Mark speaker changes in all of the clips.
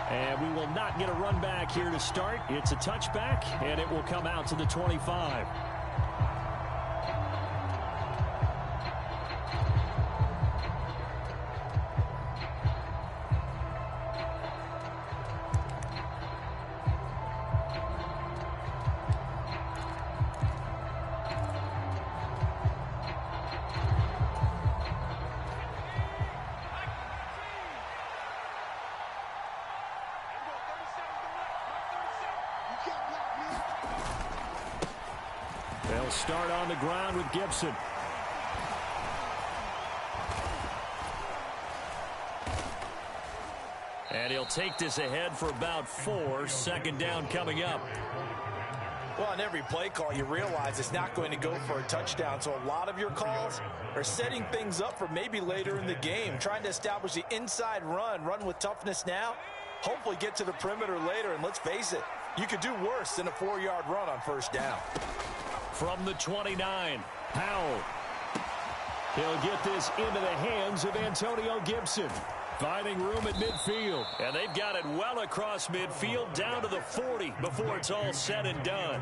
Speaker 1: And we will not get a run back here to start. It's a touchback, and it will come out to the 25. They'll start on the ground with Gibson. And he'll take this ahead for about 4. Second down coming up.
Speaker 2: Well, on every play call, you realize it's not going to go for a touchdown. So a lot of your calls are setting things up for maybe later in the game, trying to establish the inside run with toughness now, hopefully get to the perimeter later. And let's face it, you could do worse than a 4-yard run on first down.
Speaker 1: From the 29, Howell. He'll get this into the hands of Antonio Gibson. Finding room at midfield. And they've got it well across midfield down to the 40 before it's all said and done.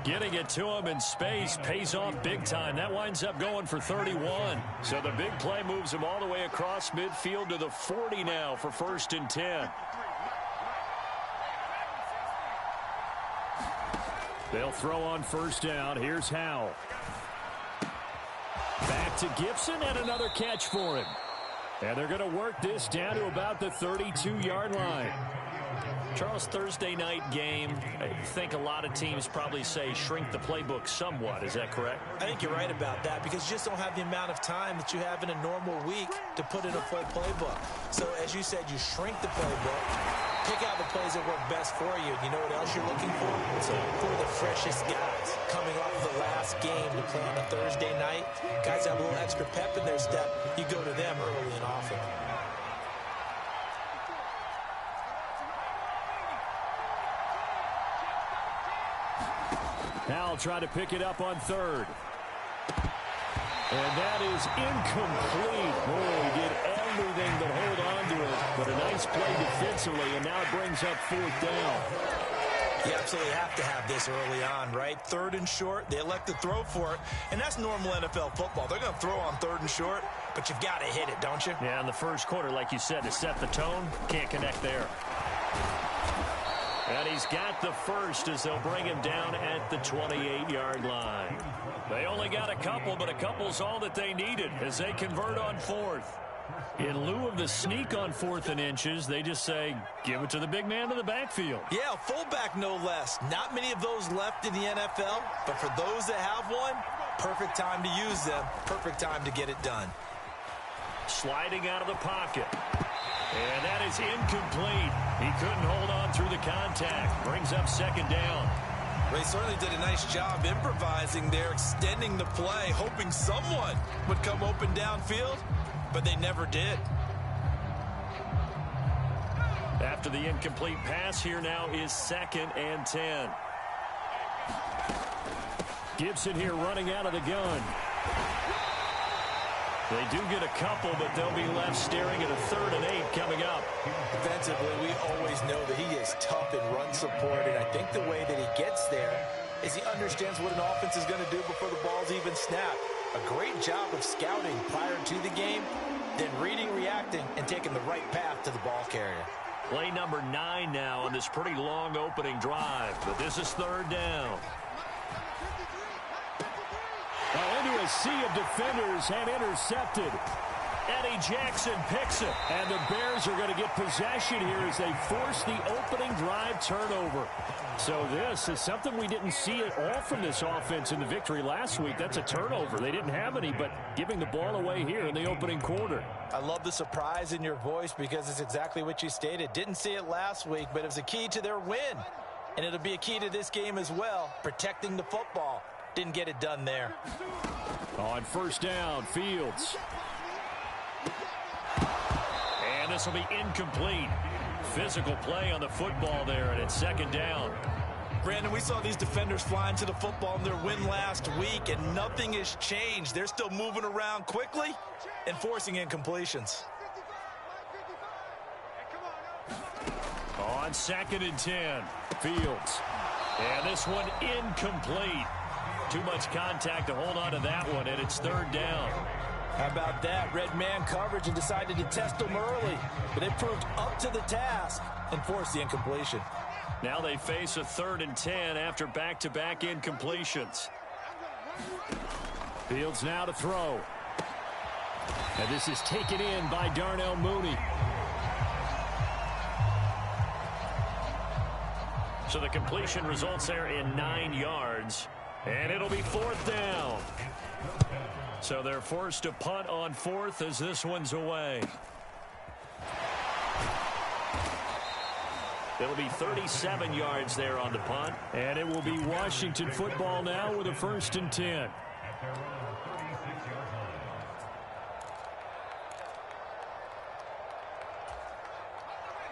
Speaker 1: Getting it to him in space pays off big time. That winds up going for 31. So the big play moves him all the way across midfield to the 40 now for 1st and 10. They'll throw on first down. Here's Howell. Back to Gibson and another catch for him. And they're going to work this down to about the 32-yard line.
Speaker 3: Charles, Thursday night game, I think a lot of teams probably say shrink the playbook somewhat. Is that correct?
Speaker 2: I think you're right about that because you just don't have the amount of time that you have in a normal week to put in a full playbook. So, as you said, you shrink the playbook, pick out the plays that work best for you. You know what else you're looking for? So, who are the freshest guys coming off of the last game to play on a Thursday night? Guys have a little extra pep in their step. You go to them early and often.
Speaker 1: Howell trying to pick it up on 3rd. And that is incomplete. Boy, he did everything but hold on to it. But a nice play defensively, and now it brings up 4th down.
Speaker 2: You absolutely have to have this early on, right? 3rd and short, they elect to throw for it, and that's normal NFL football. They're going to throw on 3rd and short, but you've got to hit it, don't you?
Speaker 3: Yeah, in the first quarter, like you said, to set the tone, can't connect there.
Speaker 1: And he's got the first as they'll bring him down at the 28-yard line. They only got a couple, but a couple's all that they needed as they convert on 4th. In lieu of the sneak on 4th and inches, they just say, give it to the big man in the backfield.
Speaker 2: Yeah, fullback no less. Not many of those left in the NFL, but for those that have one, perfect time to use them, perfect time to get it done.
Speaker 1: Sliding out of the pocket. And that is incomplete. He couldn't hold on through the contact. Brings up 2nd down.
Speaker 2: They certainly did a nice job improvising there, extending the play, hoping someone would come open downfield, but they never did.
Speaker 1: After the incomplete pass, here now is 2nd and 10. Gibson here running out of the gun. They do get a couple, but they'll be left staring at a 3rd and 8 coming up.
Speaker 2: Defensively, we always know that he is tough in run support, and I think the way that he gets there is he understands what an offense is going to do before the ball's even snapped. A great job of scouting prior to the game, then reading, reacting, and taking the right path to the ball carrier.
Speaker 1: Play number 9 now on this pretty long opening drive, but this is 3rd down. Into a sea of defenders and intercepted. Eddie Jackson picks it, and the Bears are going to get possession here as they force the opening drive turnover. So this is something we didn't see at all from this offense in the victory last week. That's a turnover. They didn't have any, but giving the ball away here in the opening quarter.
Speaker 2: I love the surprise in your voice because it's exactly what you stated. Didn't see it last week, but it was a key to their win. And it'll be a key to this game as well, protecting the football. Didn't get it done there.
Speaker 1: On first down, Fields. And this will be incomplete. Physical play on the football there, and it's 2nd down.
Speaker 2: Brandon, we saw these defenders flying to the football in their win last week, and nothing has changed. They're still moving around quickly and forcing incompletions.
Speaker 1: On 2nd and 10, Fields. And this one incomplete. Too much contact to hold on to that one, and it's 3rd down.
Speaker 2: How about that? Red man coverage and decided to test them early. But they proved up to the task and forced the incompletion.
Speaker 1: Now they face a 3rd and 10 after back-to-back incompletions. Fields now to throw. And this is taken in by Darnell Mooney. So the completion results there in 9 yards. And it'll be 4th down. So they're forced to punt on 4th as this one's away. It'll be 37 yards there on the punt. And it will be Washington football now with a 1st and 10.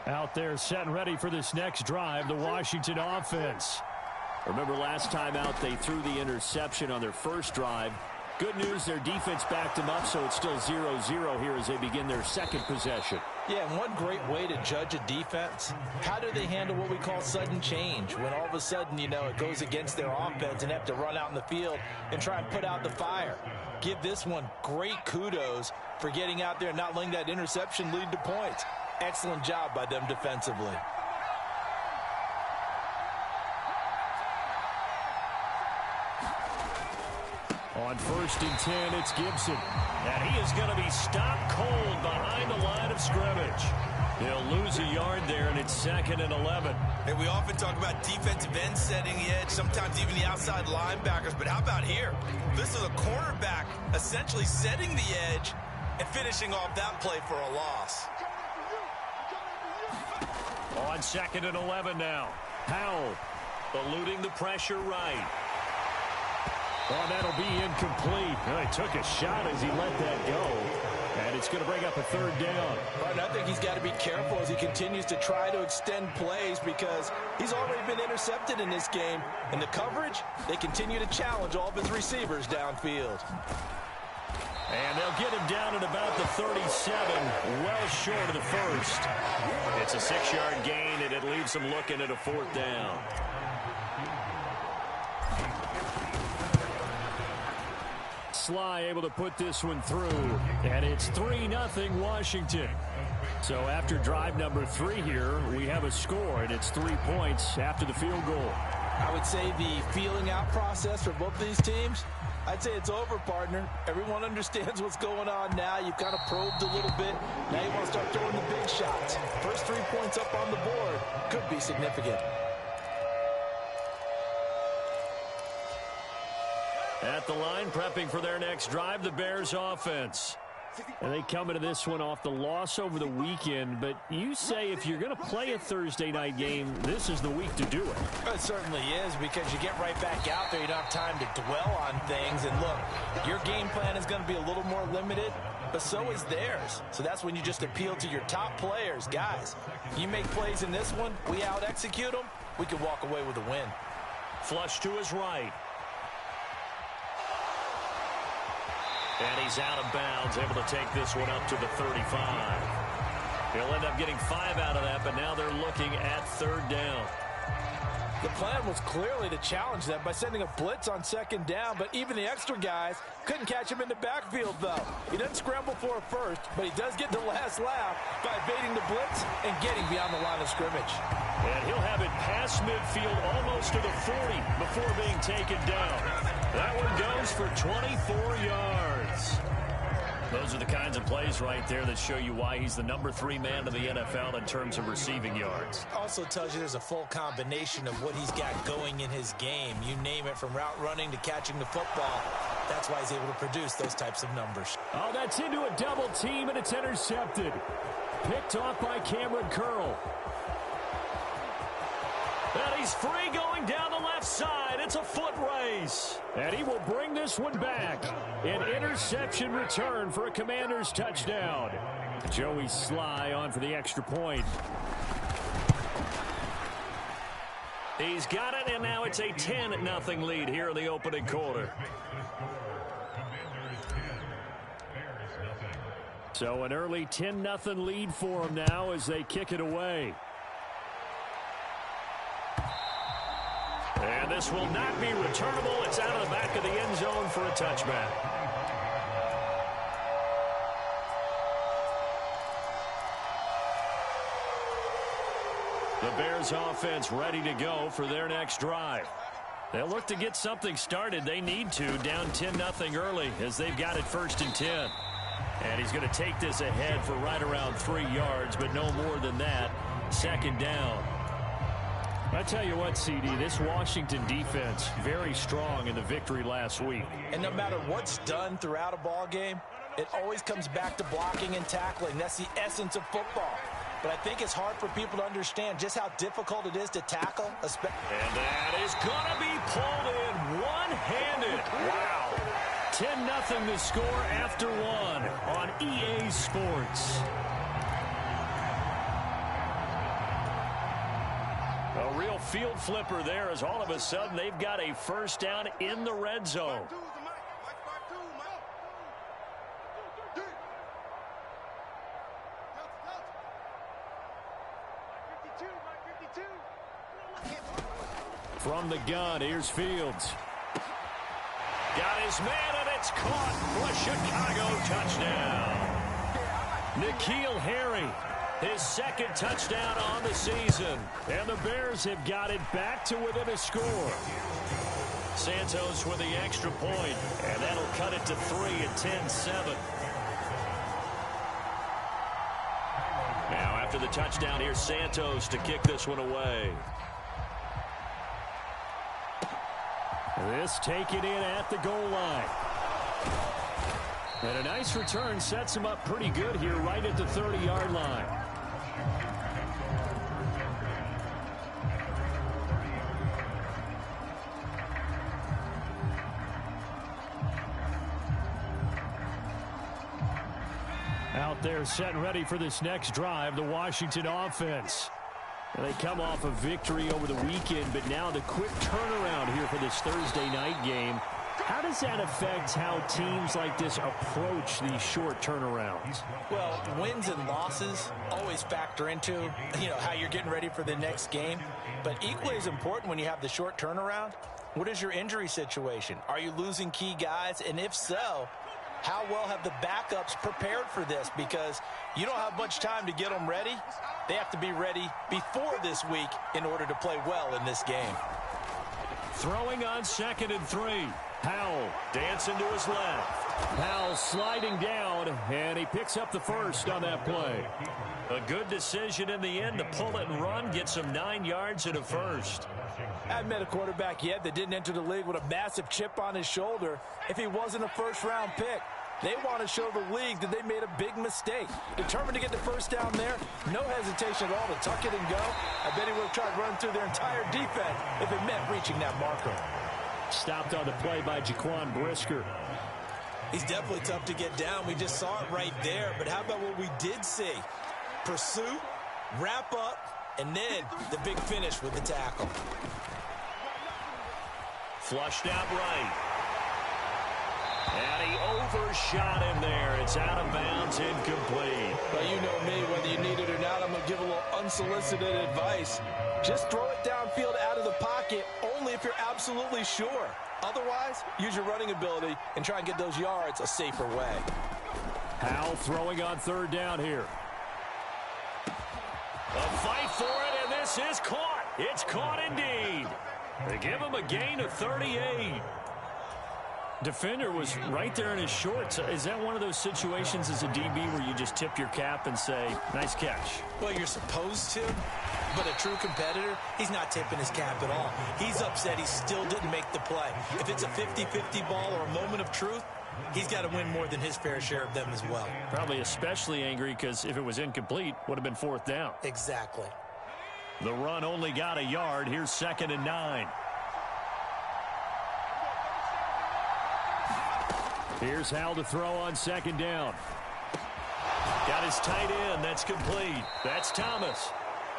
Speaker 1: Out there set and ready for this next drive, the Washington offense. Remember last time out they threw the interception on their first drive. Good news, their defense backed them up, so it's still 0-0 here as they begin their second possession.
Speaker 2: Yeah, and one great way to judge a defense, how do they handle what we call sudden change? When all of a sudden, you know, it goes against their offense and have to run out in the field and try and put out the fire. Give this one great kudos for getting out there and not letting that interception lead to points. Excellent job by them defensively.
Speaker 1: On 1st and 10, it's Gibson. And he is going to be stopped cold behind the line of scrimmage. He'll lose a yard there, and it's 2nd and 11.
Speaker 4: And we often talk about defensive ends setting the edge, sometimes even the outside linebackers. But how about here? This is a cornerback essentially setting the edge and finishing off that play for a loss.
Speaker 1: On 2nd and 11 now. Howell eluding the pressure right. Oh, that'll be incomplete. Well, he took a shot as he let that go. And it's going to bring up a 3rd down.
Speaker 2: But I think he's got to be careful as he continues to try to extend plays because he's already been intercepted in this game. And the coverage, they continue to challenge all of his receivers downfield.
Speaker 1: And they'll get him down at about the 37, well short of the 1st. It's a 6-yard gain, and it leaves them looking at a 4th down. Sly able to put this one through, and it's 3-0 Washington. So after drive number 3 here, we have a score, and it's 3 points after the field goal.
Speaker 2: I would say the feeling out process for both these teams, I'd say it's over, partner. Everyone understands what's going on now. You've kind of probed a little bit. Now you want to start throwing the big shots. First 3 points up on the board could be significant.
Speaker 1: At the line, prepping for their next drive, the Bears offense. And they come into this one off the loss over the weekend, but you say if you're going to play a Thursday night game, this is the week to do it.
Speaker 2: It certainly is, because you get right back out there. You don't have time to dwell on things. And look, your game plan is going to be a little more limited, but so is theirs. So that's when you just appeal to your top players. Guys, you make plays in this one, we out-execute them, we can walk away with a win.
Speaker 1: Flush to his right. And he's out of bounds, able to take this one up to the 35. He'll end up getting 5 out of that, but now they're looking at 3rd down.
Speaker 2: The plan was clearly to challenge them by sending a blitz on 2nd down, but even the extra guys couldn't catch him in the backfield, though. He doesn't scramble for a first, but he does get the last laugh by evading the blitz and getting beyond the line of scrimmage.
Speaker 1: And he'll have it past midfield almost to the 40 before being taken down. That one goes for 24 yards. Those are the kinds of plays right there that show you why he's the number 3 man in the NFL in terms of receiving yards.
Speaker 2: Also tells you there's a full combination of what he's got going in his game. You name it, from route running to catching the football. That's why he's able to produce those types of numbers.
Speaker 1: Oh, that's into a double team, and it's intercepted. Picked off by Cameron Curl. And he's free going down the left side. It's a foot race. And he will bring this one back. An interception return for a Commanders touchdown. Joey Sly on for the extra point. He's got it, and now it's a 10-0 lead here in the opening quarter. So an early 10-0 lead for them now as they kick it away.
Speaker 3: And this will not be returnable. It's out of the back of the end zone for a touchback. The Bears offense ready to go for their next drive. They'll look to get something started. They need to, down 10-0 early as they've got it 1st and 10. And he's going to take this ahead for right around 3 yards, but no more than that. 2nd down. I tell you what, CD, this Washington defense, very strong in the victory last week.
Speaker 2: And no matter what's done throughout a ball game, it always comes back to blocking and tackling. That's the essence of football. But I think it's hard for people to understand just how difficult it is to tackle.
Speaker 3: And that is going to be pulled in one-handed. Wow. 10-0 the score after one on EA Sports. A real field flipper there as all of a sudden they've got a 1st down in the red zone. From the gun, here's Fields. Got his man, and it's caught for a Chicago touchdown. N'Keal Harry, his 2nd touchdown on the season. And the Bears have got it back to within a score. Santos with the extra point, and that'll cut it to 3 at 10-7. Now after the touchdown, here's Santos to kick this one away. This taken in at the goal line. And a nice return sets him up pretty good here right at the 30-yard line. Out there set and ready for this next drive, the Washington offense. They come off a victory over the weekend, but now the quick turnaround here for this Thursday night game. How does that affect how teams like this approach these short turnarounds?
Speaker 2: Well, wins and losses always factor into, how you're getting ready for the next game. But equally as important when you have the short turnaround, what is your injury situation? Are you losing key guys? And if so, how well have the backups prepared for this? Because you don't have much time to get them ready. They have to be ready before this week in order to play well in this game.
Speaker 3: Throwing on 2nd and 3. Powell dancing to his left. Powell sliding down, and he picks up the 1st on that play. A good decision in the end to pull it and run, gets him 9 yards and a 1st.
Speaker 2: I haven't met a quarterback yet that didn't enter the league with a massive chip on his shoulder if he wasn't a 1st-round pick. They want to show the league that they made a big mistake. Determined to get the 1st down there, no hesitation at all to tuck it and go. I bet he would have tried running through their entire defense if it meant reaching that marker.
Speaker 3: Stopped on the play by Jaquan Brisker.
Speaker 2: He's definitely tough to get down. We just saw it right there. But how about what we did see? Pursuit, wrap up, and then the big finish with the tackle.
Speaker 3: Flushed out right. And he overshot him there. It's out of bounds, incomplete.
Speaker 2: Well, you know me, whether you need it or not, I'm going to give a little unsolicited advice. Just throw it downfield out of the pocket, only if you're absolutely sure. Otherwise, use your running ability and try and get those yards a safer way.
Speaker 3: Powell throwing on 3rd down here. A fight for it, and this is caught. It's caught indeed. They give him a gain of 38. Defender was right there in his shorts. Is that one of those situations as a DB where you just tip your cap and say, nice catch?
Speaker 2: Well, you're supposed to, but a true competitor, he's not tipping his cap at all. He's upset he still didn't make the play. If it's a 50-50 ball or a moment of truth, he's got to win more than his fair share of them as well.
Speaker 3: Probably especially angry because if it was incomplete, would have been 4th down.
Speaker 2: Exactly.
Speaker 3: The run only got a yard. Here's 2nd and 9. Here's Howell to throw on 2nd down. Got his tight end. That's complete. That's Thomas.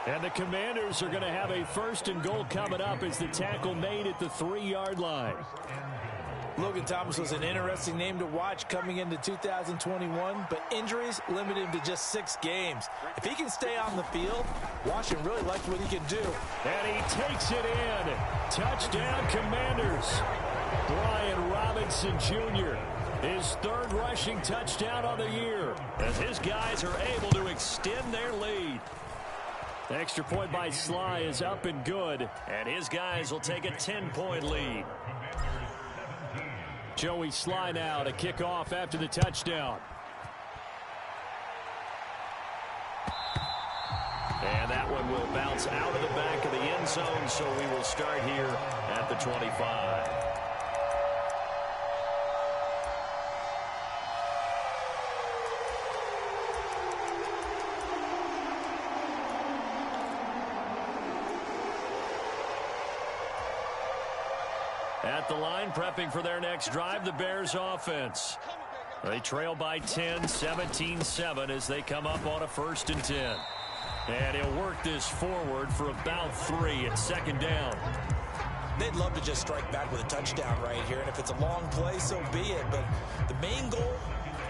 Speaker 3: And the Commanders are going to have a 1st and goal coming up as the tackle made at the 3-yard line.
Speaker 2: Logan Thomas was an interesting name to watch coming into 2021, but injuries limited him to just 6 games. If he can stay on the field, Washington really likes what he can do.
Speaker 1: And he takes it in. Touchdown, Commanders. Brian Robinson Jr., his 3rd rushing touchdown on the year, as his guys are able to extend their lead. The extra point by Sly is up and good, and his guys will take a 10-point lead. Joey Sly now to kick off after the touchdown. And that one will bounce out of the back of the end zone, so we will start here at the 25. At the line, prepping for their next drive, the Bears offense. They trail by 10, 17-7 as they come up on a 1st and 10. And he'll work this forward for about 3 at 2nd down.
Speaker 2: They'd love to just strike back with a touchdown right here, and if it's a long play, so be it. But the main goal,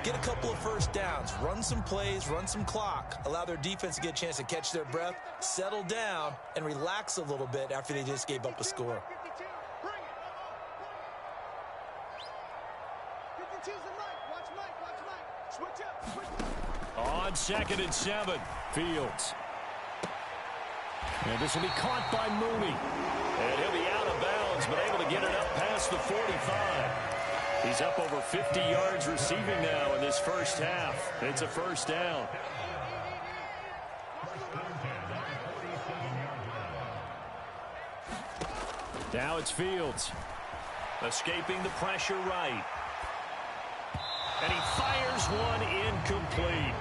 Speaker 2: get a couple of 1st downs, run some plays, run some clock, allow their defense to get a chance to catch their breath, settle down, and relax a little bit after they just gave up a score.
Speaker 1: On 2nd and 7, Fields. And this will be caught by Mooney. And he'll be out of bounds, but able to get it up past the 45. He's up over 50 yards receiving now in this first half. It's a 1st down. Now it's Fields. Escaping the pressure right. And he fires one incomplete.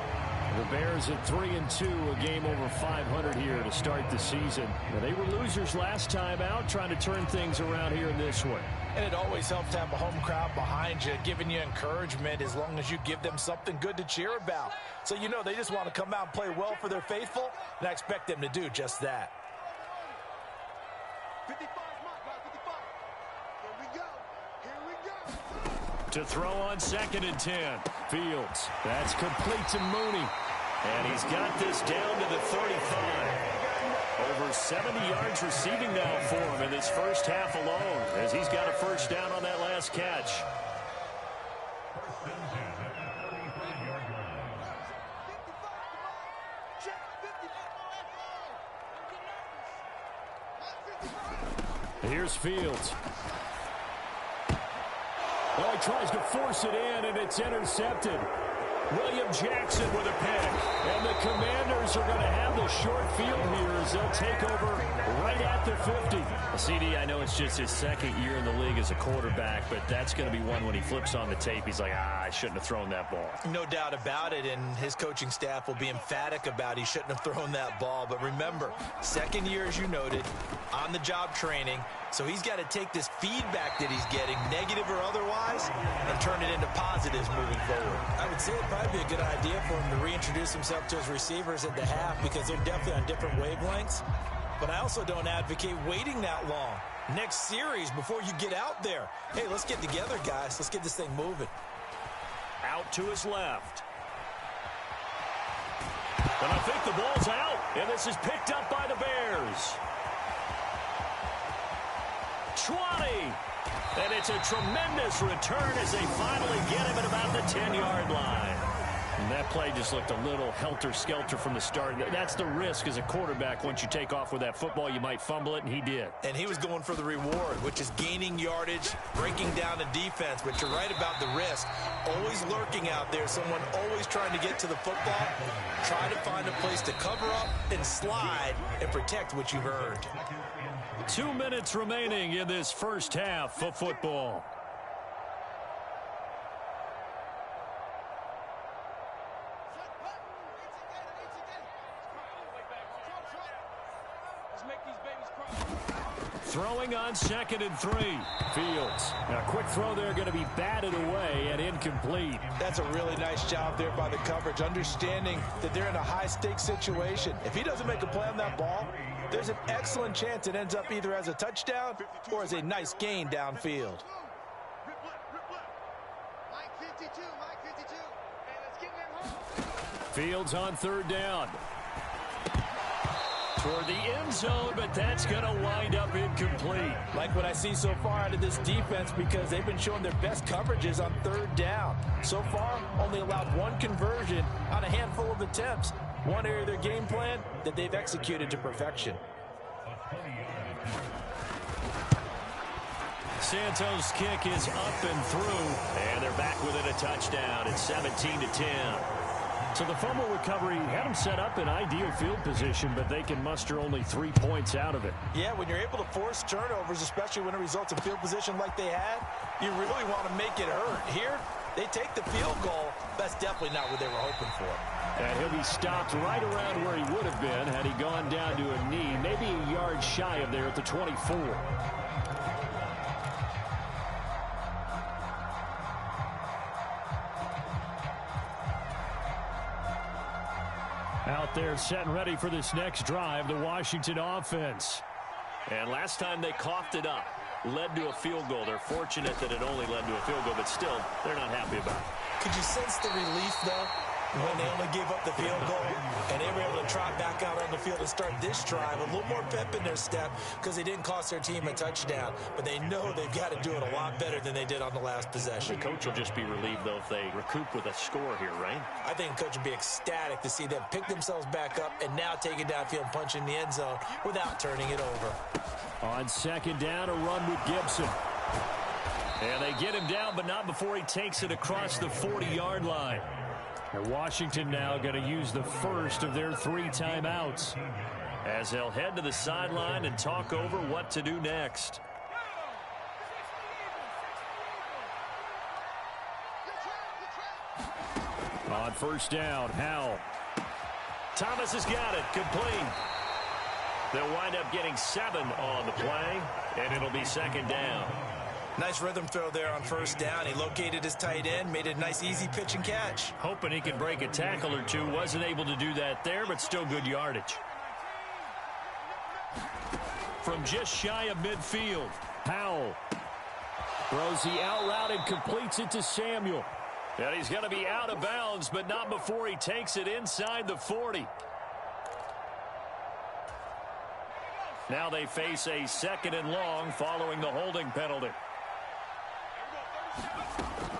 Speaker 1: The Bears at 3-2, a game over 500 here to start the season. Now, they were losers last time out, trying to turn things around here in this one.
Speaker 2: And it always helps to have a home crowd behind you, giving you encouragement as long as you give them something good to cheer about. So you know they just want to come out and play well for their faithful, and I expect them to do just that.
Speaker 5: 55, here we go. Here we go.
Speaker 1: To throw on 2nd and 10. Fields. That's complete to Mooney. And he's got this down to the 35. Over 70 yards receiving now for him in this first half alone, as he's got a 1st down on that last catch. Here's Fields. Well, he tries to force it in, and it's intercepted. William Jackson with a pick. And the Commanders are going to have the short field here as they'll take over right at the 50. CD, I know it's just his 2nd year in the league as a quarterback, but that's going to be one when he flips on the tape. He's like, I shouldn't have thrown that ball.
Speaker 2: No doubt about it, and his coaching staff will be emphatic about he shouldn't have thrown that ball. But remember, 2nd year, as you noted, on-the-job training. So he's got to take this feedback that he's getting, negative or otherwise, and turn it into positives moving forward. I would say it'd probably be a good idea for him to reintroduce himself to his receivers at the half because they're definitely on different wavelengths. But I also don't advocate waiting that long. Next series before you get out there. Hey, let's get together, guys. Let's get this thing moving.
Speaker 1: Out to his left. And I think the ball's out, and this is picked up by the Bears. 20. And it's a tremendous return as they finally get him at about the 10-yard line. And that play just looked a little helter-skelter from the start. That's the risk as a quarterback. Once you take off with that football, you might fumble it, and he did.
Speaker 2: And he was going for the reward, which is gaining yardage, breaking down the defense. But you're right about the risk. Always lurking out there, someone always trying to get to the football. Try to find a place to cover up and slide and protect what you've earned.
Speaker 1: 2 minutes remaining in this first half of football. Throwing on 2nd and 3. Fields. Now, a quick throw there going to be batted away and incomplete.
Speaker 2: That's a really nice job there by the coverage, understanding that they're in a high-stakes situation. If he doesn't make a play on that ball, there's an excellent chance it ends up either as a touchdown or as a nice gain downfield.
Speaker 5: 52, Mike 52. Hey, let's get them home.
Speaker 1: Fields on third down. Toward the end zone, but that's going to wind up incomplete.
Speaker 2: Like what I see so far out of this defense, because they've been showing their best coverages on third down. So far, only allowed one conversion on a handful of attempts. One area of their game plan that they've executed to perfection.
Speaker 1: Santos' kick is up and through, and they're back within a touchdown. It's 17-10. So the fumble recovery had them set up in ideal field position, but they can muster only 3 points out of it.
Speaker 2: Yeah, when you're able to force turnovers, especially when it results in field position like they had, you really want to make it hurt. Here, they take the field goal. That's definitely not what they were hoping for.
Speaker 1: And he'll be stopped right around where he would have been had he gone down to a knee, maybe a yard shy of there at the 24. Out there set and ready for this next drive, the Washington offense.
Speaker 3: And last time they coughed it up, led to a field goal. They're fortunate that it only led to a field goal, but still, they're not happy about it.
Speaker 2: Could you sense the relief, though, when they only gave up the field goal and they were able to trot back out on the field and start this drive? A little more pep in their step because they didn't cost their team a touchdown, but they know they've got to do it a lot better than they did on the last possession.
Speaker 3: The coach will just be relieved, though, if they recoup with a score here, right?
Speaker 2: I think the coach would be ecstatic to see them pick themselves back up and now take it downfield and punch in the end zone without turning it over.
Speaker 1: On second down, a run with Gibson. And they get him down, but not before he takes it across the 40-yard line. And Washington now going to use the first of their 3 timeouts,
Speaker 3: as they'll head to the sideline and talk over what to do next.
Speaker 1: On first down, Howell. Thomas has got it, complete. They'll wind up getting 7 on the play, and it'll be second down.
Speaker 2: Nice rhythm throw there on first down. He located his tight end, made a nice easy pitch and catch.
Speaker 1: Hoping he could break a tackle or two. Wasn't able to do that there, but still good yardage. From just shy of midfield, Howell throws the out route and completes it to Samuel. And he's going to be out of bounds, but not before he takes it inside the 40. Now they face a second and long following the holding penalty.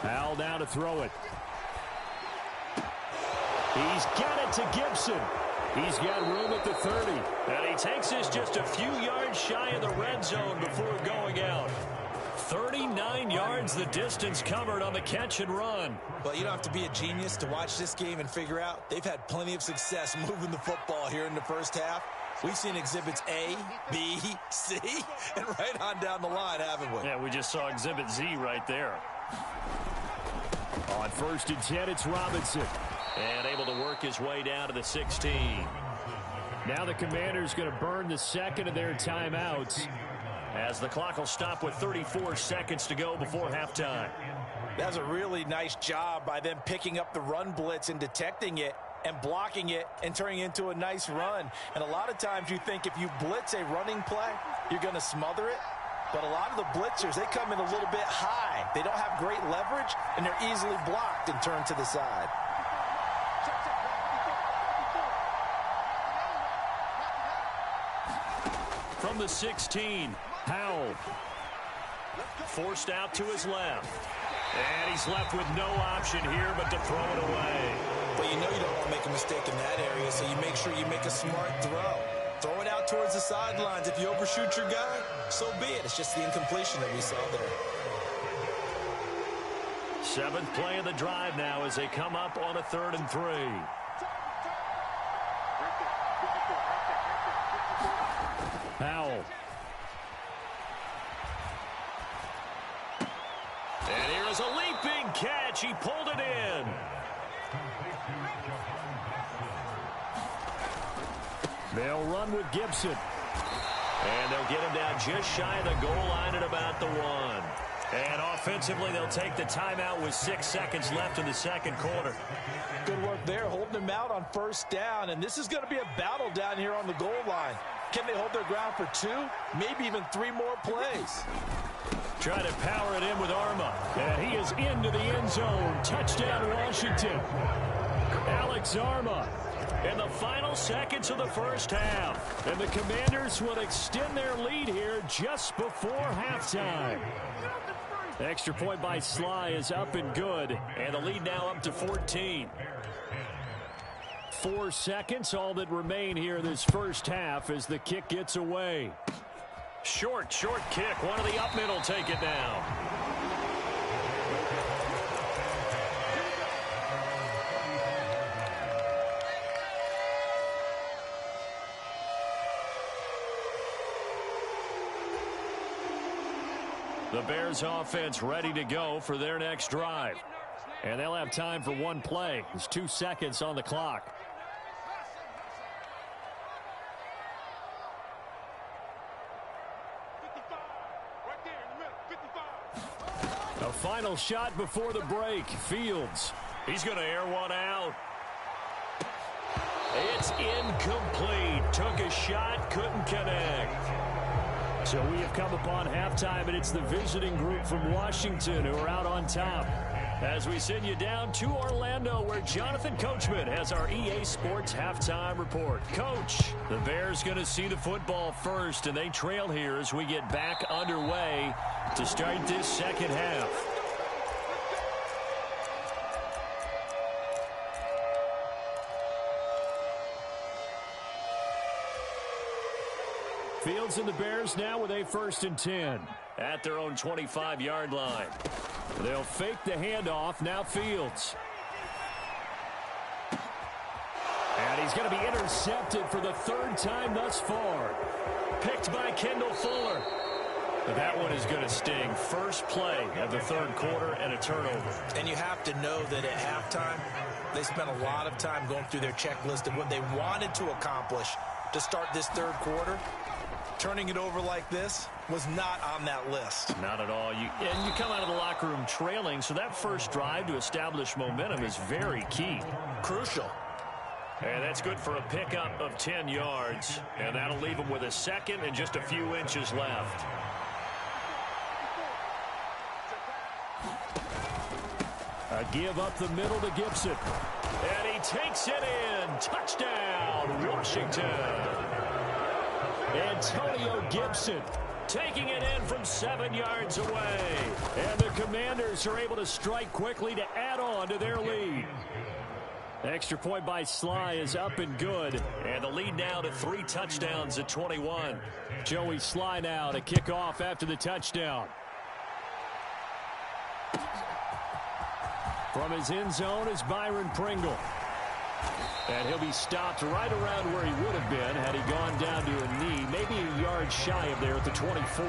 Speaker 1: Howell now to throw it. He's got it to Gibson. He's got room at the 30. And he takes this just a few yards shy of the red zone before going out. 39 yards the distance covered on the catch and run.
Speaker 2: Well, you don't have to be a genius to watch this game and figure out they've had plenty of success moving the football here in the first half. We've seen exhibits A, B, C, and right on down the line, haven't we?
Speaker 1: Yeah, we just saw exhibit Z right there. On first and 10, it's Robinson.
Speaker 3: And able to work his way down to the 16.
Speaker 1: Now the Commanders going to burn the second of their timeouts, as the clock will stop with 34 seconds to go before halftime.
Speaker 2: That's a really nice job by them picking up the run blitz and detecting it and blocking it and turning it into a nice run. And a lot of times you think if you blitz a running play, you're going to smother it. But a lot of the blitzers, they come in a little bit high. They don't have great leverage, and they're easily blocked and turned to the side.
Speaker 1: From the 16, Howell. Forced out to his left. And he's left with no option here but to throw it away.
Speaker 2: But you know you don't want to make a mistake in that area, so you make sure you make a smart throw. Throw it out towards the sidelines. If you overshoot your guy, so be it. It's just the incompletion that we saw there.
Speaker 1: 7th play of the drive now as they come up on a 3rd and 3. Howell. And here is a leaping catch. He pulled it in. They'll run with Gibson. And they'll get him down just shy of the goal line at about the 1. And offensively, they'll take the timeout with 6 seconds left in the second quarter.
Speaker 2: Good work there, holding him out on first down. And this is going to be a battle down here on the goal line. Can they hold their ground for 2, maybe even 3 more plays?
Speaker 1: Try to power it in with Arma. And he is into the end zone. Touchdown, Washington. Alex Arma in the final seconds of the first half. And the Commanders will extend their lead here just before halftime. Extra point by Sly is up and good. And the lead now up to 14. 4 seconds, all that remain here this first half as the kick gets away. Short kick. One of the up middle take it down. The Bears offense ready to go for their next drive. And they'll have time for one play. There's 2 seconds on the clock. A final shot before the break. Fields. He's going to air one out. It's incomplete. Took a shot, couldn't connect. So we have come upon halftime, and it's the visiting group from Washington who are out on top. As we send you down to Orlando, where Jonathan Coachman has our EA Sports halftime report. Coach, the Bears going to see the football first, and they trail here as we get back underway to start this second half. Fields and the Bears now with a 1st and 10 at their own 25-yard line. They'll fake the handoff. Now Fields. And he's going to be intercepted for the 3rd time thus far. Picked by Kendall Fuller. But that one is going to sting. First play of the 3rd quarter and a turnover.
Speaker 2: And you have to know that at halftime, they spent a lot of time going through their checklist of what they wanted to accomplish to start this 3rd quarter. Turning it over like this was not on that list.
Speaker 1: Not at all. You come out of the locker room trailing, so that first drive to establish momentum is very key.
Speaker 2: Crucial.
Speaker 1: And that's good for a pickup of 10 yards. And that'll leave them with a 2nd and just a few inches left. A give up the middle to Gibson. And he takes it in. Touchdown, Washington. Antonio Gibson taking it in from 7 yards away. And the Commanders are able to strike quickly to add on to their lead. Extra point by Sly is up and good. And the lead now to 3 touchdowns at 21. Joey Sly now to kick off after the touchdown. From his end zone is Byron Pringle. And he'll be stopped right around where he would have been had he gone down to a knee, maybe a yard shy of there at the 24.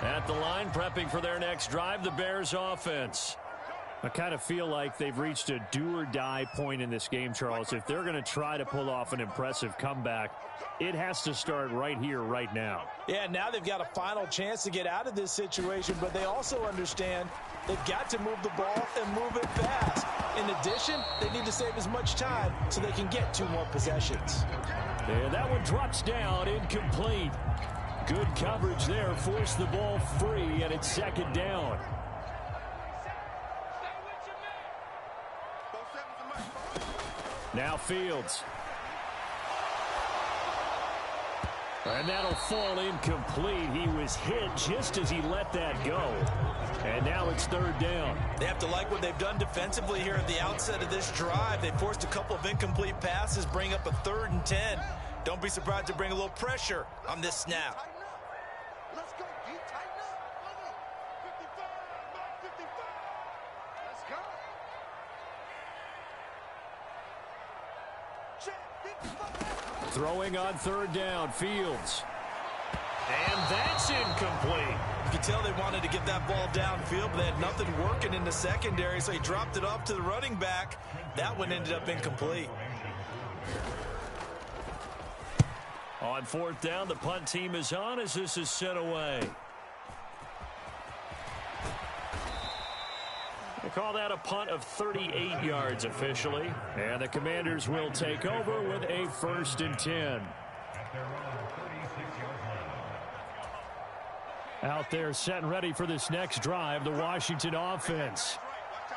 Speaker 1: At the line, prepping for their next drive, the Bears offense. I kind of feel like they've reached a do-or-die point in this game, Charles. If they're going to try to pull off an impressive comeback, it has to start right here, right now.
Speaker 2: Yeah, now they've got a final chance to get out of this situation, but they also understand they've got to move the ball and move it fast. In addition, they need to save as much time so they can get 2 more possessions.
Speaker 1: And that one drops down, incomplete. Good coverage there, forced the ball free, and it's 2nd down. Now Fields. And that'll fall incomplete. He was hit just as he let that go. And now it's 3rd down.
Speaker 2: They have to like what they've done defensively here at the outset of this drive. They forced a couple of incomplete passes, bring up a 3rd and 10. Don't be surprised to bring a little pressure on this snap.
Speaker 5: Let's go, D. Tighten up. 55, 55. Let's go.
Speaker 1: Throwing on 3rd down, Fields. And that's incomplete.
Speaker 2: You can tell they wanted to get that ball downfield, but they had nothing working in the secondary, so he dropped it off to the running back. That one ended up incomplete.
Speaker 1: On 4th down, the punt team is on as this is sent away.
Speaker 3: They call that a punt of 38 yards officially. And the Commanders will take over with a 1st and 10. Out there set and ready for this next drive, the Washington offense.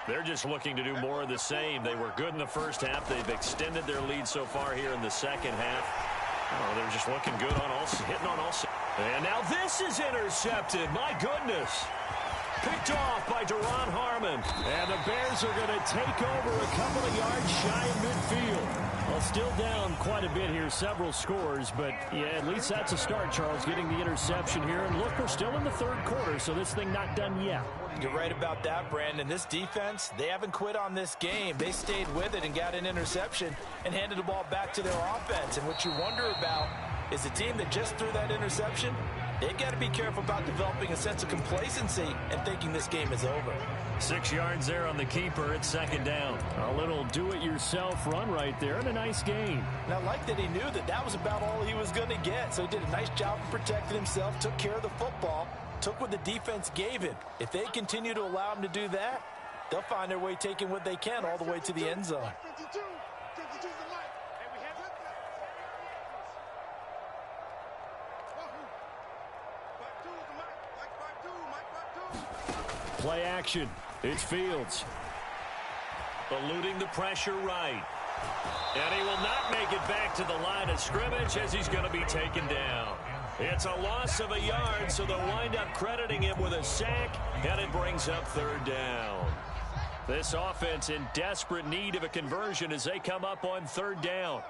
Speaker 1: They're just looking to do more of the same. They were good in the first half. They've extended their lead so far here in the second half. Oh, they're just looking good on all, hitting on all. And now this is intercepted. My goodness. Picked off by Duron Harmon.
Speaker 3: And the Bears are going to take over a couple of yards shy of midfield. Well, still down quite a bit here, several scores, but yeah, at least that's a start, Charles, getting the interception here. And look, we're still in the third quarter, so this thing not done yet.
Speaker 2: You're right about that, Brandon. This defense, they haven't quit on this game. They stayed with it and got an interception and handed the ball back to their offense. And what you wonder about is the team that just threw that interception, they've got to be careful about developing a sense of complacency and thinking this game is over.
Speaker 3: 6 yards there on the keeper. It's 2nd down. A little do-it-yourself run right there and a nice gain.
Speaker 2: And I like that he knew that that was about all he was going to get. So he did a nice job of protecting himself, took care of the football, took what the defense gave him. If they continue to allow him to do that, they'll find their way taking what they can all the way to the end zone.
Speaker 3: Play action. It's Fields.
Speaker 1: Eluding the pressure right. And he will not make it back to the line of scrimmage as he's going to be taken down. It's a loss of a yard, so they'll wind up crediting him with a sack, and it brings up 3rd down. This offense in desperate need of a conversion as they come up on 3rd down.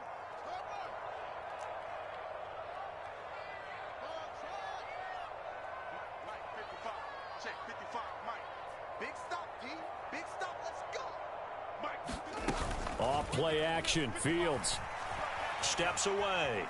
Speaker 3: Off play action. Fields
Speaker 1: Steps away.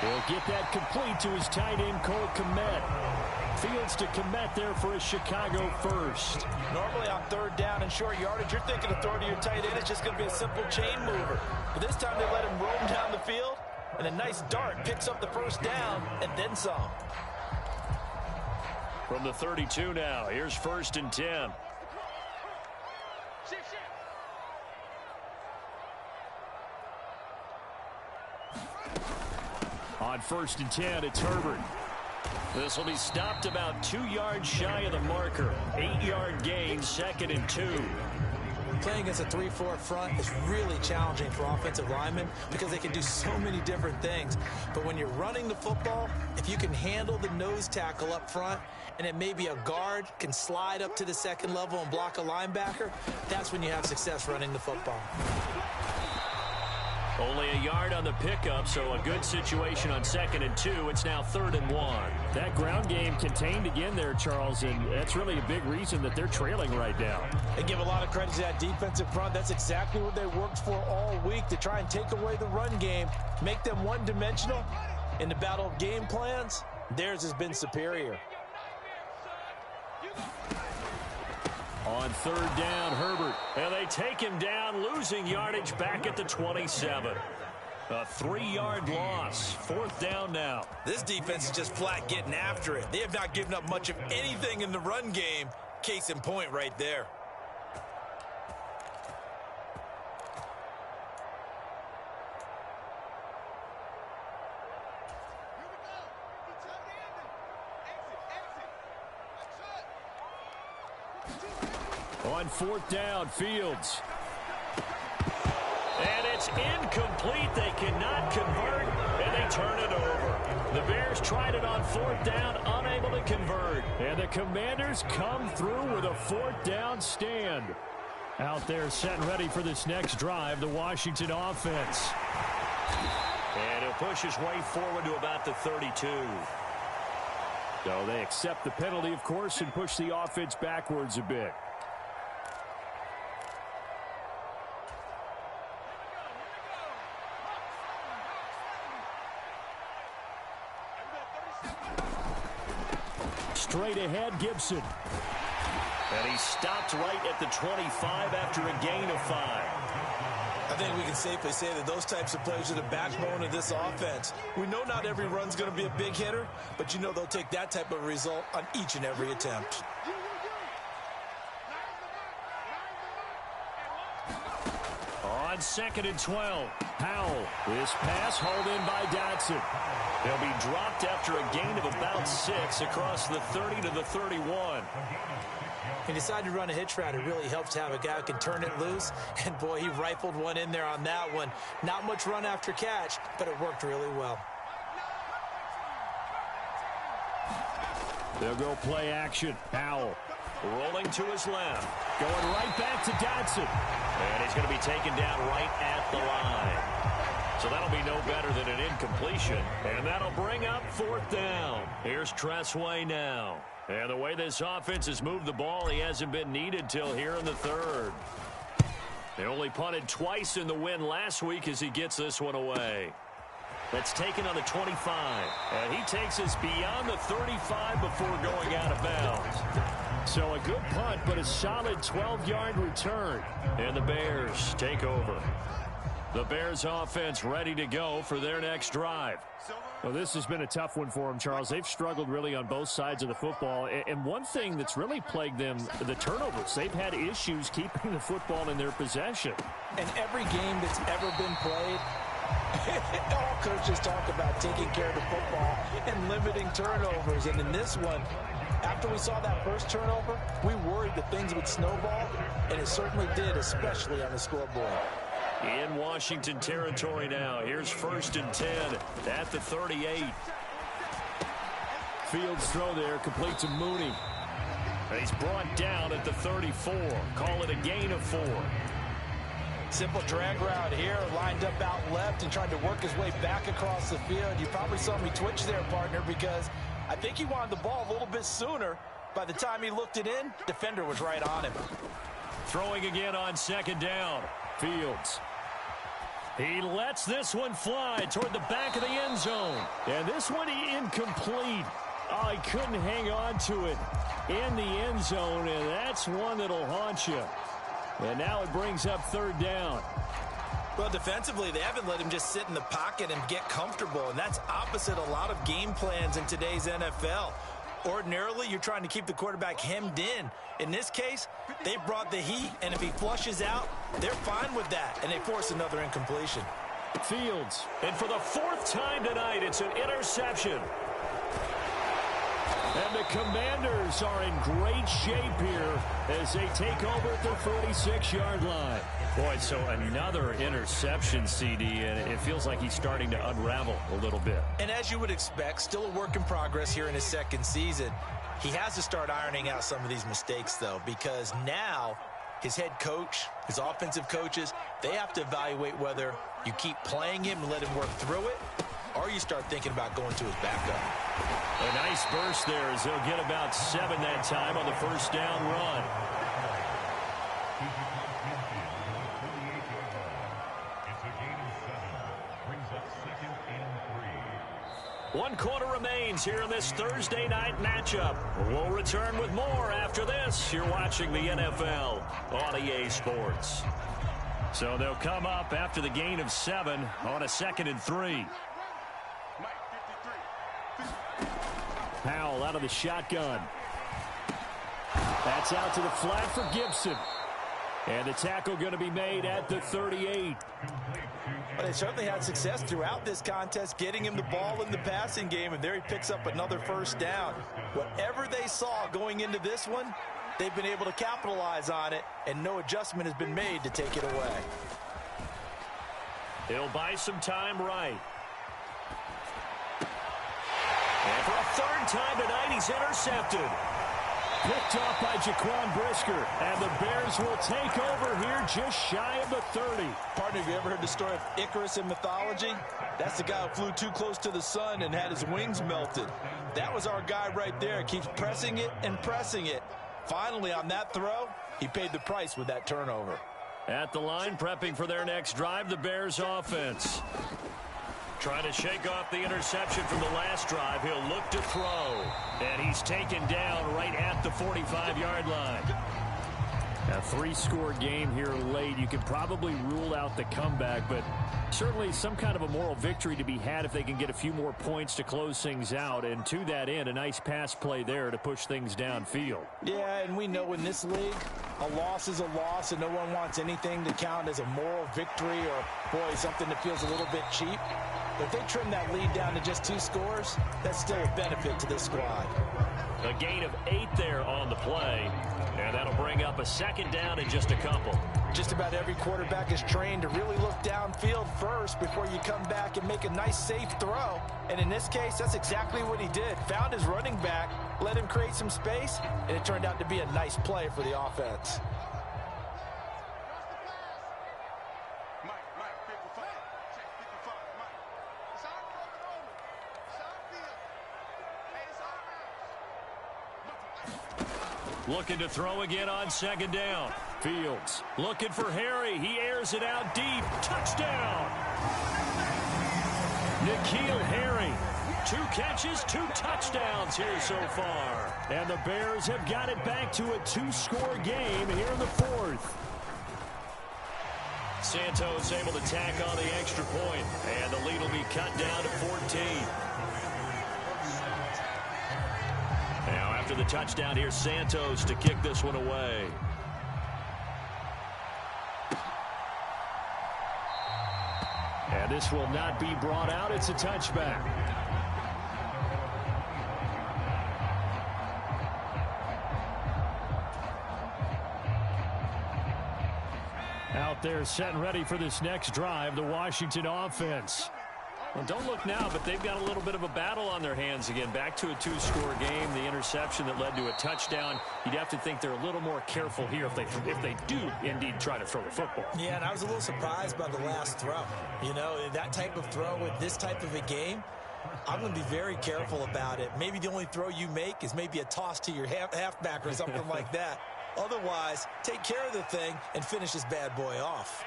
Speaker 3: He'll get that complete to his tight end, Cole Kmet. Fields to Kmet there for a Chicago first.
Speaker 2: Normally on 3rd down and short yardage, you're thinking of throwing to your tight end. It's just going to be a simple chain mover. But this time they let him roam down the field, and a nice dart picks up the 1st down and then some.
Speaker 1: From the 32 now, here's 1st and 10.
Speaker 3: On 1st and 10, it's Herbert.
Speaker 1: This will be stopped about 2 yards shy of the marker. 8-yard gain, 2nd and 2.
Speaker 2: Playing against a 3-4 front is really challenging for offensive linemen because they can do so many different things. But when you're running the football, if you can handle the nose tackle up front, and then maybe a guard can slide up to the 2nd level and block a linebacker, that's when you have success running the football.
Speaker 1: Only a yard on the pickup, so a good situation on 2nd and 2. It's now 3rd and 1.
Speaker 3: That ground game contained again there, Charles, and that's really a big reason that they're trailing right now.
Speaker 2: They give a lot of credit to that defensive front. That's exactly what they worked for all week, to try and take away the run game, make them one-dimensional. In the battle of game plans, theirs has been superior.
Speaker 3: On 3rd down, Herbert.
Speaker 1: And they take him down, losing yardage back at the 27. A 3-yard loss. 4th down now.
Speaker 4: This defense is just flat getting after it. They have not given up much of anything in the run game. Case in point right there.
Speaker 3: On 4th down, Fields.
Speaker 1: And it's incomplete. They cannot convert, and they turn it over. The Bears tried it on 4th down, unable to convert.
Speaker 3: And the Commanders come through with a 4th down stand. Out there set and ready for this next drive, the Washington offense.
Speaker 1: And he'll push his way forward to about the 32.
Speaker 3: So they accept the penalty, of course, and push the offense backwards a bit. Straight ahead, Gibson.
Speaker 1: And he stopped right at the 25 after a gain of 5.
Speaker 2: I think we can safely say that those types of players are the backbone of this offense. We know not every run's going to be a big hitter, but you know they'll take that type of result on each and every attempt.
Speaker 3: on 2nd and 12. Powell. This pass hauled in by Dotson. They'll be dropped after a gain of about 6 across the 30 to the 31.
Speaker 2: He decided to run a hitch route. It really helps to have a guy who can turn it loose. And, boy, he rifled one in there on that one. Not much run after catch, but it worked really well.
Speaker 3: They'll go play action. Powell rolling to his left. Going right back to Dotson. And he's going to be taken down right at the line. So that'll be no better than an incompletion. And that'll bring up 4th down. Here's Tressway now. And the way this offense has moved the ball, he hasn't been needed till here in the 3rd. They only punted twice in the win last week as he gets this one away. That's taken on the 25. And he takes us beyond the 35 before going out of bounds. So a good punt, but a solid 12-yard return. And the Bears take over. The Bears offense ready to go for their next drive.
Speaker 1: Well, this has been a tough one for them, Charles. They've struggled really on both sides of the football. And one thing that's really plagued them, the turnovers. They've had issues keeping the football in their possession.
Speaker 2: And every game that's ever been played, all coaches talk about taking care of the football and limiting turnovers. And in this one, after we saw that first turnover, we worried that things would snowball, and it certainly did, especially on the scoreboard.
Speaker 3: In Washington territory now. Here's 1st and 10 at the 38.
Speaker 1: Fields throw there, complete to Mooney.
Speaker 3: And he's brought down at the 34. Call it a gain of 4.
Speaker 2: Simple drag route here, lined up out left and tried to work his way back across the field. You probably saw me twitch there, partner, because I think he wanted the ball a little bit sooner. By the time he looked it in, defender was right on him.
Speaker 3: Throwing again on 2nd down. Fields. He lets this one fly toward the back of the end zone.
Speaker 1: And this one incomplete. Oh, he couldn't hang on to it in the end zone, and that's one that'll haunt you. And now it brings up 3rd down.
Speaker 2: Well, defensively, they haven't let him just sit in the pocket and get comfortable, and that's opposite a lot of game plans in today's NFL. Ordinarily, you're trying to keep the quarterback hemmed in. In this case, they brought the heat, and if he flushes out, they're fine with that, and they force another incompletion.
Speaker 1: Fields.
Speaker 3: And for the 4th time tonight, it's an interception.
Speaker 1: And the Commanders are in great shape here as they take over at the 46-yard line.
Speaker 3: Boy, so another interception, CD, and it feels like he's starting to unravel a little bit.
Speaker 2: And as you would expect, still a work in progress here in his 2nd season. He has to start ironing out some of these mistakes, though, because now his head coach, his offensive coaches, they have to evaluate whether you keep playing him and let him work through it, or you start thinking about going to his backup.
Speaker 3: A nice burst there as they'll get about 7 that time on the 1st down run. One quarter remains here in this Thursday night matchup. We'll return with more after this. You're watching the NFL on EA Sports. So they'll come up after the gain of 7 on a 2nd and 3.
Speaker 1: Powell out of the shotgun. That's out to the flat for Gibson. And the tackle going to be made at the 38.
Speaker 2: But they certainly had success throughout this contest, getting him the ball in the passing game, and there he picks up another 1st down. Whatever they saw going into this one, they've been able to capitalize on it, and no adjustment has been made to take it away.
Speaker 3: He'll buy some time right. And for a 3rd time tonight, he's intercepted.
Speaker 1: Picked off by Jaquan Brisker, and the Bears will take over here just shy of the 30.
Speaker 2: Partner, have you ever heard the story of Icarus in mythology? That's the guy who flew too close to the sun and had his wings melted. That was our guy right there. Keeps pressing it and pressing it. Finally, on that throw, he paid the price with that turnover.
Speaker 3: At the line, prepping for their next drive, the Bears offense. Trying to shake off the interception from the last drive. He'll look to throw. And he's taken down right at the 45-yard line.
Speaker 1: A 3-score game here late. You could probably rule out the comeback, but Certainly some kind of a moral victory to be had if they can get a few more points to close things out. And to that end, a nice pass play there to push things downfield.
Speaker 2: Yeah, and we know in this league, a loss is a loss, and no one wants anything to count as a moral victory or, boy, something that feels a little bit cheap. If they trim that lead down to just 2 scores, that's still a benefit to this squad.
Speaker 3: A gain of 8 there on the play, and that'll bring up a second down in just a couple.
Speaker 2: Just about every quarterback is trained to really look downfield first before you come back and make a nice, safe throw. And in this case, that's exactly what he did. Found his running back, let him create some space, and it turned out to be a nice play for the offense.
Speaker 1: Looking to throw again on second down. Fields looking for Harry. He airs it out deep. Touchdown! N'Keal Harry. 2 catches, 2 touchdowns here so far. And the Bears have got it back to a 2-score game here in the 4th.
Speaker 3: Santos able to tack on the extra point, and the lead will be cut down to 14. Now after the touchdown here, Santos to kick this one away.
Speaker 1: And this will not be brought out. It's a touchback. Out there set and ready for this next drive, the Washington offense.
Speaker 3: Well, don't look now, but they've got a little bit of a battle on their hands again. Back to a 2-score game. The interception that led to a touchdown. You'd have to think they're a little more careful here if they do indeed try to throw the football.
Speaker 2: Yeah, and I was a little surprised by the last throw. You know, that type of throw with this type of a game, I'm going to be very careful about it. Maybe the only throw you make is maybe a toss to your halfback or something like that. Otherwise, take care of the thing and finish this bad boy off.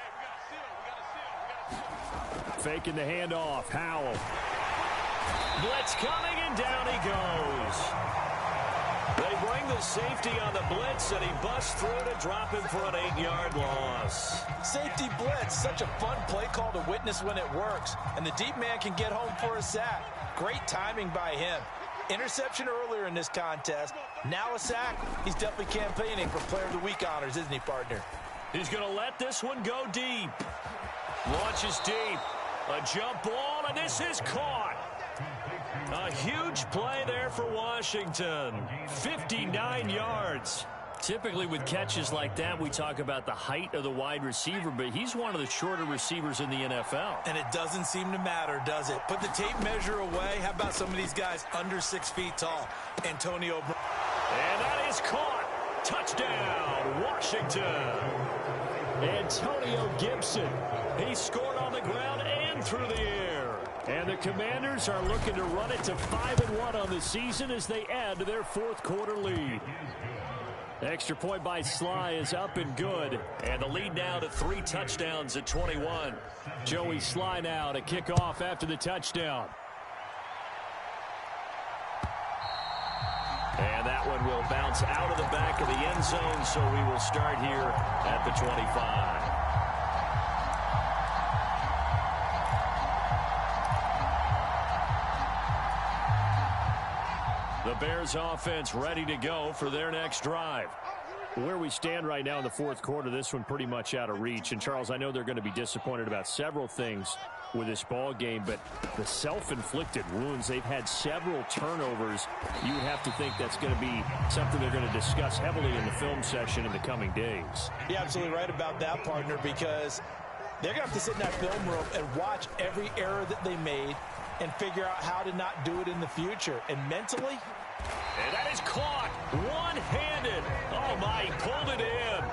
Speaker 1: Faking the handoff. Howell.
Speaker 3: Blitz coming, and down he goes. They bring the safety on the blitz, and he busts through to drop him for an 8-yard loss.
Speaker 2: Safety blitz, such a fun play call to witness when it works. And the deep man can get home for a sack. Great timing by him. Interception earlier in this contest. Now a sack. He's definitely campaigning for Player of the Week honors, isn't he, partner?
Speaker 3: He's going to let this one go deep. Launches deep. A jump ball, and this is caught. A huge play there for Washington. 59 yards. Typically with catches like that, we talk about the height of the wide receiver, but he's one of the shorter receivers in the NFL.
Speaker 2: And it doesn't seem to matter, does it? Put the tape measure away. How about some of these guys under 6 feet tall? Antonio Brown.
Speaker 3: And that is caught. Touchdown, Washington.
Speaker 1: Antonio Gibson.
Speaker 3: He scored on the ground and through the air.
Speaker 1: And the Commanders are looking to run it to 5-1 on the season as they add to their 4th quarter lead. Extra point by Sly is up and good.
Speaker 3: And the lead now to 3 touchdowns at 21.
Speaker 1: Joey Sly now to kick off after the touchdown.
Speaker 3: And that one will bounce out of the back of the end zone, so we will start here at the 25. The Bears offense ready to go for their next drive.
Speaker 1: Where we stand right now in the 4th quarter, this one pretty much out of reach. And, Charles, I know they're going to be disappointed about several things with this ball game, but the self-inflicted wounds, they've had several turnovers. You would have to think that's going to be something they're going to discuss heavily in the film session in the coming days.
Speaker 2: You're absolutely right about that, partner, because they're going to have to sit in that film room and watch every error that they made and figure out how to not do it in the future. And mentally,
Speaker 3: and that is caught one-handed. Oh, my, he pulled it in.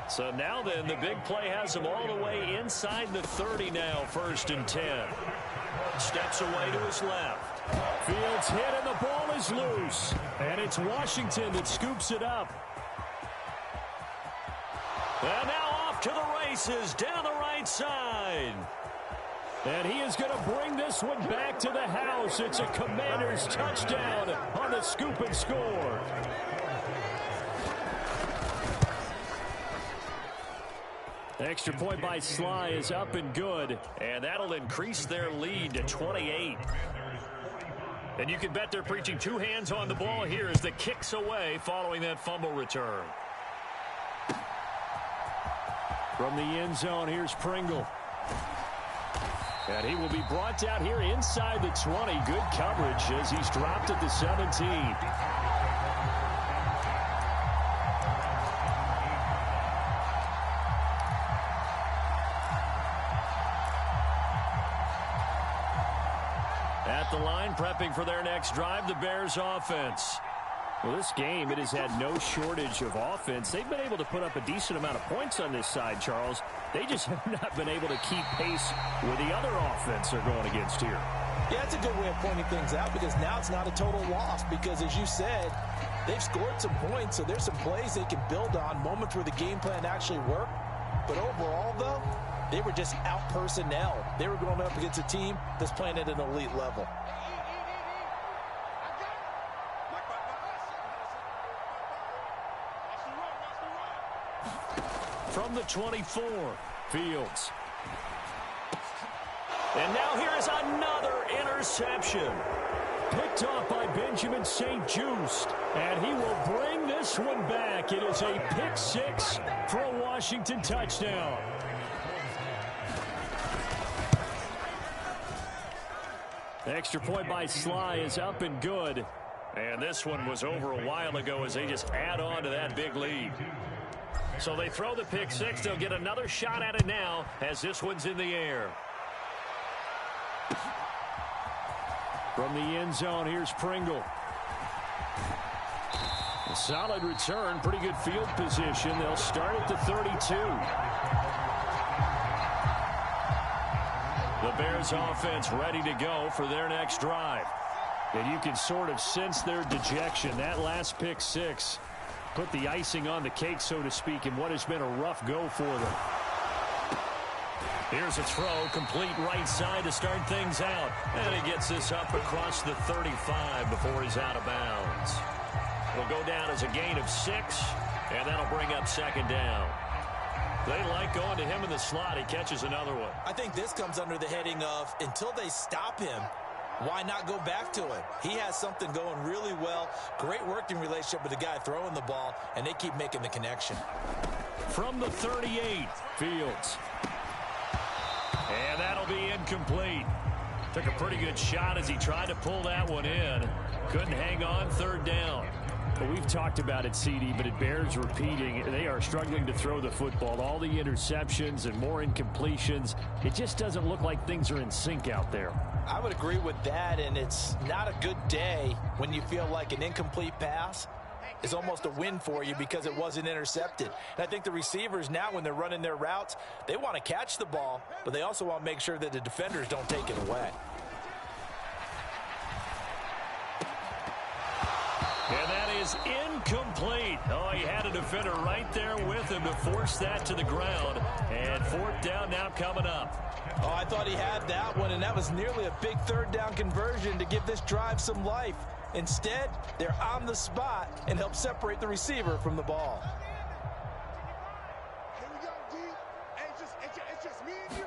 Speaker 3: So now then, the big play has him all the way inside the 30 now, 1st and 10. Steps away to his left.
Speaker 1: Fields hit, and the ball is loose. And it's Washington that scoops it up.
Speaker 3: And now off to the races down the right side.
Speaker 1: And he is going to bring this one back to the house. It's a Commanders touchdown on the scoop and score.
Speaker 3: The extra point by Sly is up and good, and that'll increase their lead to 28. And you can bet they're preaching two hands on the ball here as the kick's away following that fumble return. From the end zone, here's Pringle. And he will be brought down here inside the 20. Good coverage as he's dropped at the 17. At the line, prepping for their next drive, the Bears offense. Well, this game, it has had no shortage of offense. They've been able to put up a decent amount of points on this side, Charles. They just have not been able to keep pace with the other offense they're going against here.
Speaker 2: Yeah, it's a good way of pointing things out because now it's not a total loss because, as you said, they've scored some points, so there's some plays they can build on, moments where the game plan actually worked. But overall, though, they were just out-personnel. They were going up against a team that's playing at an elite level.
Speaker 3: From the 24, Fields. And now here is another interception. Picked off by Benjamin St-Juste. And he will bring this one back. It is a pick six for a Washington touchdown. The extra point by Sly is up and good. And this one was over a while ago as they just add on to that big lead. So they throw the pick six. They'll get another shot at it now as this one's in the air. From the end zone, here's Pringle. A solid return, pretty good field position. They'll start at the 32. The Bears offense ready to go for their next drive. And you can sort of sense their dejection. That last pick six put the icing on the cake, so to speak, in what has been a rough go for them. Here's a throw, complete right side to start things out. And he gets this up across the 35 before he's out of bounds. It'll go down as a gain of 6, and that'll bring up second down. They like going to him in the slot. He catches another one.
Speaker 2: I think this comes under the heading of until they stop him, why not go back to it? He has something going really well. Great working relationship with the guy throwing the ball, and they keep making the connection.
Speaker 3: From the 38, Fields. And that'll be incomplete. Took a pretty good shot as he tried to pull that one in. Couldn't hang on, third down. Well, we've talked about it, CD, but it bears repeating. They are struggling to throw the football. All the interceptions and more incompletions. It just doesn't look like things are in sync out there.
Speaker 2: I would agree with that, and it's not a good day when you feel like an incomplete pass is almost a win for you because it wasn't intercepted. And I think the receivers now, when they're running their routes, they want to catch the ball, but they also want to make sure that the defenders don't take it away.
Speaker 3: And that is incomplete. Oh, he had a defender right there with him to force that to the ground. And fourth down now coming up.
Speaker 2: Oh, I thought he had that one, and that was nearly a big third down conversion to give this drive some life. Instead, they're on the spot and help separate the receiver from the ball.
Speaker 5: Here we go, D. Hey, it's just me and you.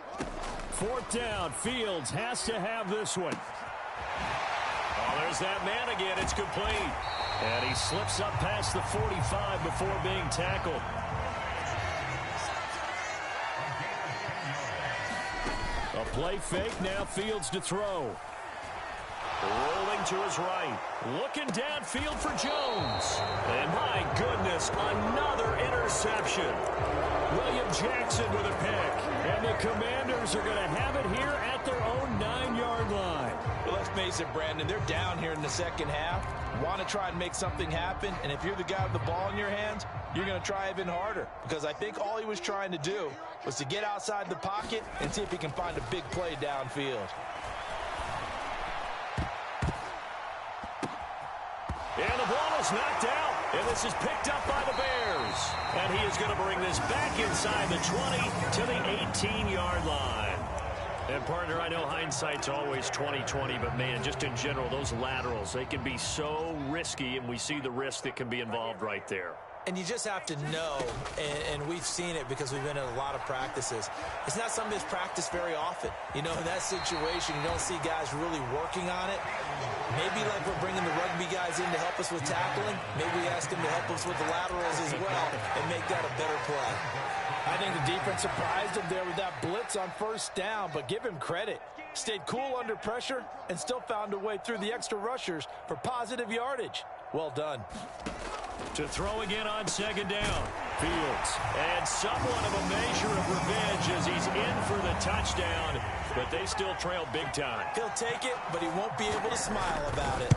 Speaker 3: Fourth down. Fields has to have this one. Oh, there's that man again. It's complete. And he slips up past the 45 before being tackled. A play fake. Now Fields to throw. Rolling to his right. Looking downfield for Jones. And my goodness, another interception. William Jackson with a pick. And the Commanders are going to have it here at their own 9-yard line.
Speaker 2: Well, let's face it, Brandon, they're down here in the second half. Want to try and make something happen, and if you're the guy with the ball in your hands, you're going to try even harder. Because I think all he was trying to do was to get outside the pocket and see if he can find a big play downfield.
Speaker 3: And the ball is knocked out, and this is picked up by the Bears. And he is going to bring this back inside the 20 to the 18-yard line. And, partner, I know hindsight's always 20/20, but, man, just in general, those laterals, they can be so risky, and we see the risk that can be involved right there.
Speaker 2: And you just have to know, and we've seen it because we've been in a lot of practices. It's not something that's practiced very often. You know, in that situation, you don't see guys really working on it. Maybe like we're bringing the rugby guys in to help us with tackling, maybe we ask them to help us with the laterals as well and make that a better play.
Speaker 6: I think the defense surprised him there with that blitz on first down, but give him credit. Stayed cool under pressure and still found a way through the extra rushers for positive yardage. Well done.
Speaker 3: To throw again on second down. Fields. And somewhat of a measure of revenge as he's in for the touchdown, but they still trail big time.
Speaker 2: He'll take it, but he won't be able to smile about it.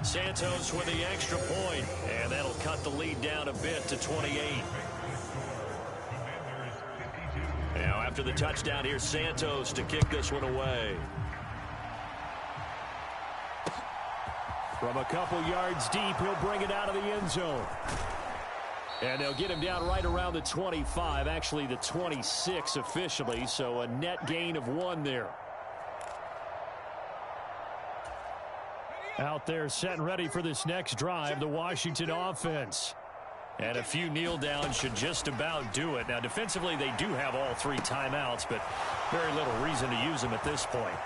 Speaker 3: Santos with the extra point, and that'll cut the lead down a bit to 28. Now after the touchdown, here's Santos to kick this one away.
Speaker 1: From a couple yards deep, he'll bring it out of the end zone. And they'll get him down right around the 25, actually the 26 officially, so a net gain of 1 there. Out there set and ready for this next drive, the Washington offense. And a few kneel downs should just about do it. Now defensively they do have all 3 timeouts, but very little reason to use them at this point.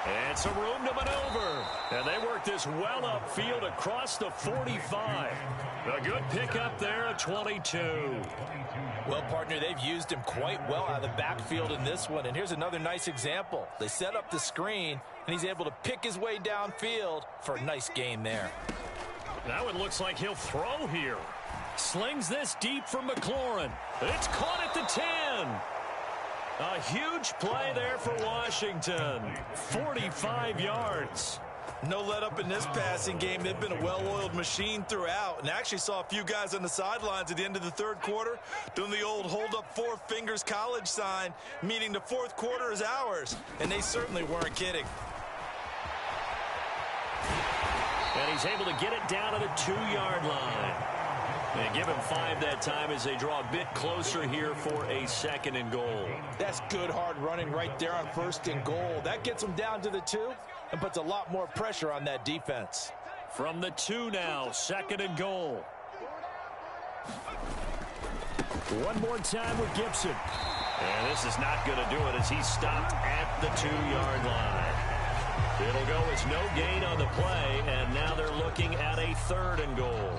Speaker 1: And some room to maneuver. And they work this well upfield across the 45. A good pickup there at 22.
Speaker 6: Well, partner, they've used him quite well out of the backfield in this one. And here's another nice example. They set up the screen, and he's able to pick his way downfield for a nice gain there.
Speaker 3: That one looks like he'll throw here. Slings this deep from McLaurin. It's caught at the 10. A huge play there for Washington. 45 yards.
Speaker 4: No let up in this passing game. They've been a well-oiled machine throughout. And actually saw a few guys on the sidelines at the end of the third quarter doing the old hold up 4 fingers college sign, meaning the fourth quarter is ours. And they certainly weren't kidding.
Speaker 3: And he's able to get it down to the 2-yard line. They give him 5 that time as they draw a bit closer here for a 2nd and goal.
Speaker 6: That's good hard running right there on 1st and goal. That gets them down to the 2 and puts a lot more pressure on that defense.
Speaker 3: From the 2 now, 2nd and goal.
Speaker 1: One more time with Gibson.
Speaker 3: And this is not going to do it as he's stopped at the 2-yard line. It'll go as no gain on the play, and now they're looking at a 3rd and goal.